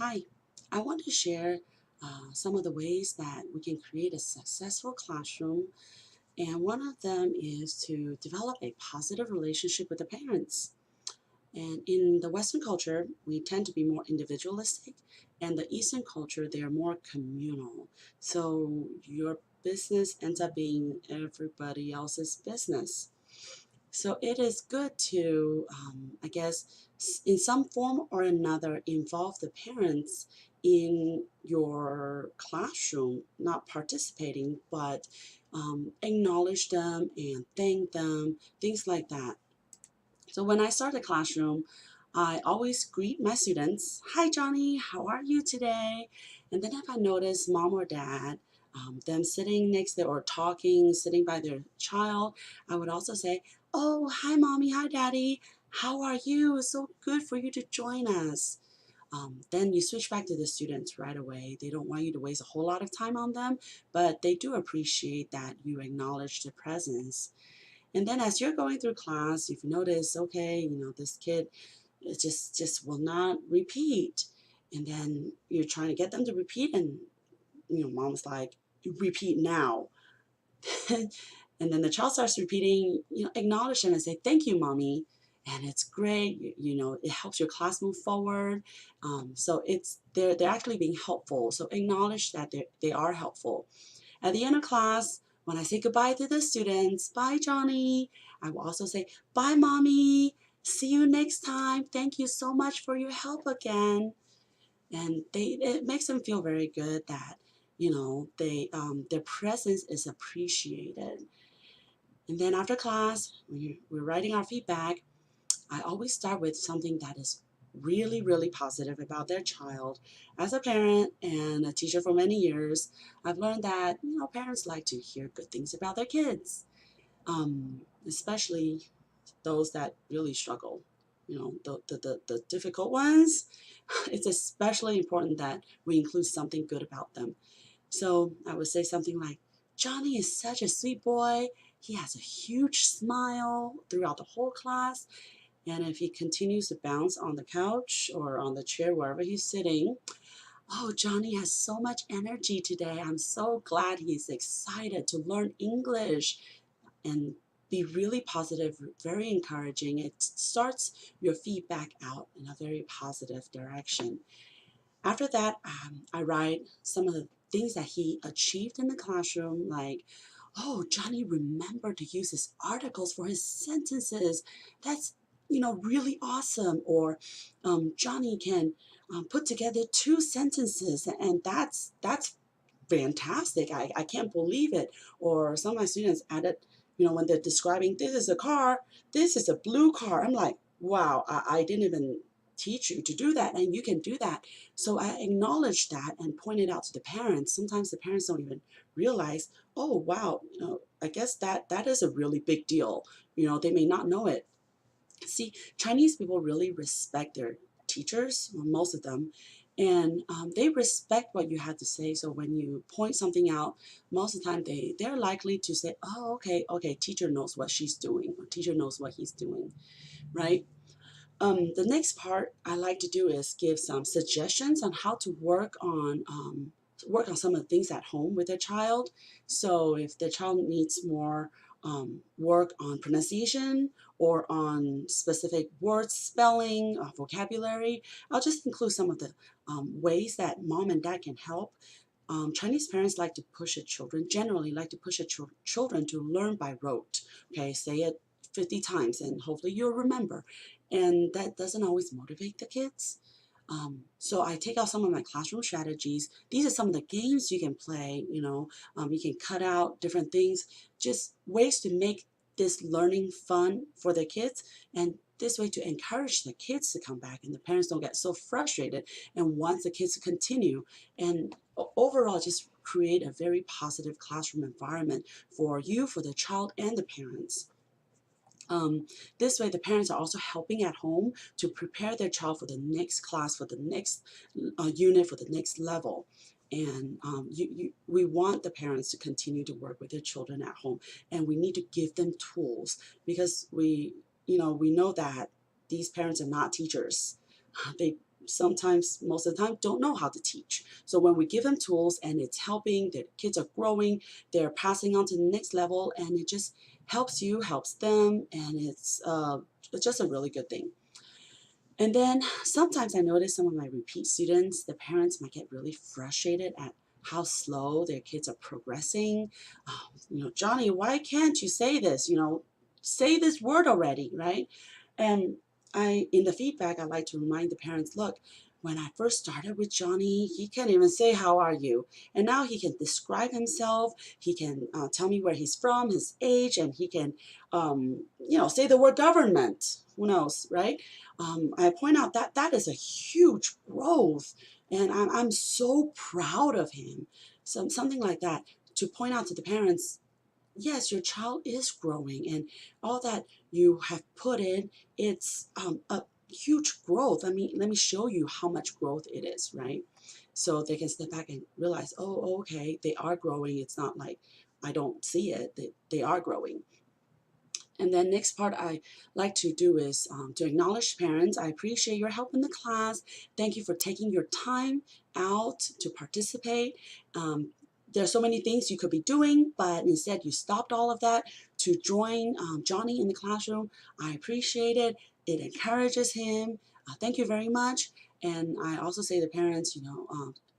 Hi, I want to share some of the ways that we can create a successful classroom, and one of them is to develop a positive relationship with the parents. And in the Western culture, we tend to be more individualistic, and the Eastern culture, they are more communal. So your business ends up being everybody else's business. So it is good to, I guess, in some form or another, involve the parents in your classroom, not participating, but acknowledge them and thank them, things like that. So when I start a classroom, I always greet my students. Hi, Johnny, how are you today? And then if I notice mom or dad, them sitting next to or talking, sitting by their child, I would also say, oh, hi, mommy, hi, daddy. How are you? It's so good for you to join us. Then you switch back to the students right away. They don't want you to waste a whole lot of time on them, but they do appreciate that you acknowledge their presence. And then as you're going through class, if you notice, okay, this kid just will not repeat. And then you're trying to get them to repeat, and mom's like, repeat now. And then the child starts repeating, acknowledge them and say, thank you, mommy. And it's great, it helps your class move forward. So they're actually being helpful. So acknowledge that they are helpful. At the end of class, when I say goodbye to the students, bye, Johnny, I will also say, bye, mommy. See you next time. Thank you so much for your help again. And it makes them feel very good that, their presence is appreciated. And then after class, when we're writing our feedback, I always start with something that is really, really positive about their child. As a parent and a teacher for many years, I've learned that, parents like to hear good things about their kids, especially those that really struggle. The difficult ones, it's especially important that we include something good about them. So I would say something like, Johnny is such a sweet boy. He has a huge smile throughout the whole class. And if he continues to bounce on the couch or on the chair, wherever he's sitting, oh, Johnny has so much energy today. I'm so glad he's excited to learn English. And be really positive, very encouraging. It starts your feedback out in a very positive direction. After that, I write some of the things that he achieved in the classroom, like, oh, Johnny remembered to use his articles for his sentences. That's, really awesome. Or Johnny can put together two sentences, and that's fantastic. I can't believe it. Or some of my students added, when they're describing, this is a car, this is a blue car. I'm like, wow, I didn't even teach you to do that, and you can do that. So I acknowledge that and point it out to the parents. Sometimes the parents don't even realize, oh, wow, I guess that is a really big deal. They may not know it. See, Chinese people really respect their teachers, well, most of them, and they respect what you have to say. So when you point something out, most of the time they're likely to say, oh, okay, teacher knows what she's doing, or teacher knows what he's doing, right? The next part I like to do is give some suggestions on how to work on some of the things at home with their child. So if the child needs more work on pronunciation or on specific words, spelling, vocabulary, I'll just include some of the ways that mom and dad can help. Chinese parents like to push their children, generally like to push their children to learn by rote. Okay, say it 50 times and hopefully you'll remember. And that doesn't always motivate the kids. So I take out some of my classroom strategies. These are some of the games you can play, you can cut out different things, just ways to make this learning fun for the kids, and this way to encourage the kids to come back and the parents don't get so frustrated and want the kids to continue. And overall, just create a very positive classroom environment for you, for the child, and the parents. This way, the parents are also helping at home to prepare their child for the next class, for the next unit, for the next level. And we want the parents to continue to work with their children at home, and we need to give them tools because we know that these parents are not teachers. They sometimes, most of the time, don't know how to teach. So when we give them tools and it's helping, the kids are growing, they're passing on to the next level, and it just helps you, helps them, and it's just a really good thing. And then sometimes I notice some of my repeat students, the parents might get really frustrated at how slow their kids are progressing. Johnny, why can't you say this? Say this word already, right? And in the feedback, I like to remind the parents, look, when I first started with Johnny, he can't even say, how are you? And now he can describe himself. He can tell me where he's from, his age, and he can, say the word government. Who knows, right? I point out that that is a huge growth, and I'm so proud of him. Something like that to point out to the parents, yes, your child is growing, and all that you have put in, it's a huge growth. Let me show you how much growth it is, right? So they can step back and realize, oh, okay, they are growing. It's not like I don't see it. They are growing. And then next part I like to do is to acknowledge parents. I appreciate your help in the class. Thank you for taking your time out to participate. There are so many things you could be doing, but instead you stopped all of that to join Johnny in the classroom. I appreciate it. It encourages him. Thank you very much. And I also say to parents,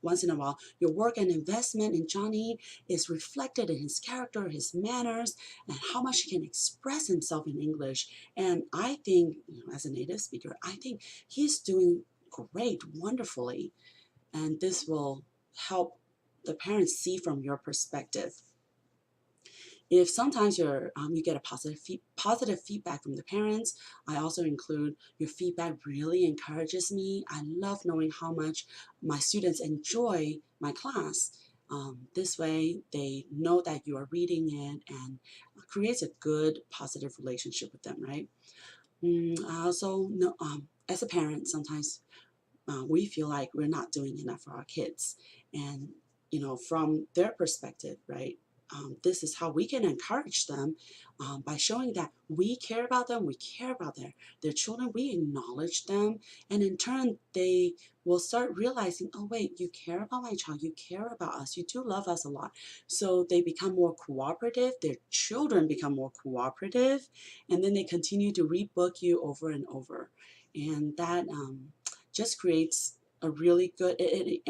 once in a while, your work and investment in Johnny is reflected in his character, his manners, and how much he can express himself in English. And I think, as a native speaker, I think he's doing great, wonderfully. And this will help the parents see from your perspective. If sometimes you get a positive feedback from the parents, I also include your feedback really encourages me. I love knowing how much my students enjoy my class. This way they know that you are reading it and creates a good positive relationship with them, right? I also know, as a parent, sometimes we feel like we're not doing enough for our kids. And, from their perspective, right? This is how we can encourage them by showing that we care about them, we care about their children, we acknowledge them, and in turn they will start realizing, oh wait, you care about my child, you care about us, you do love us a lot. So they become more cooperative, their children become more cooperative, and then they continue to rebook you over and over. And that just creates a really good, it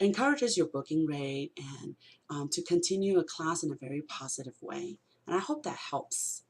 encourages your booking rate and to continue a class in a very positive way. And I hope that helps.